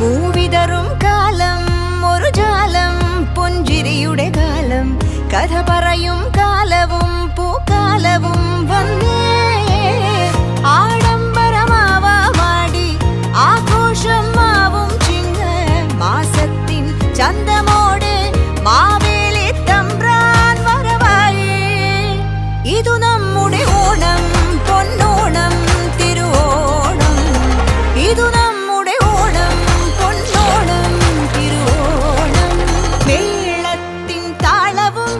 പൂവിതറും കാലം ഒരു ജാലം പുഞ്ചിരിയുടെ കാലം കഥ പറയും കാലവും പൂക്കാലവും വന്നേ ആഡംബരമാവാടി ആഘോഷം മാവും ചിങ്ങ മാസത്തിൻ ചന്തമോടെ മാവേലി തമ്പ്രാൻ വരവായി ഇതു നമ്മുടെ ഓണം പൊന്നോണം തിരുവോണം ഇതു നമ്മുടെ ഓണം പൊന്നോണം തിരുവോണം മേളത്തിൻ താളവും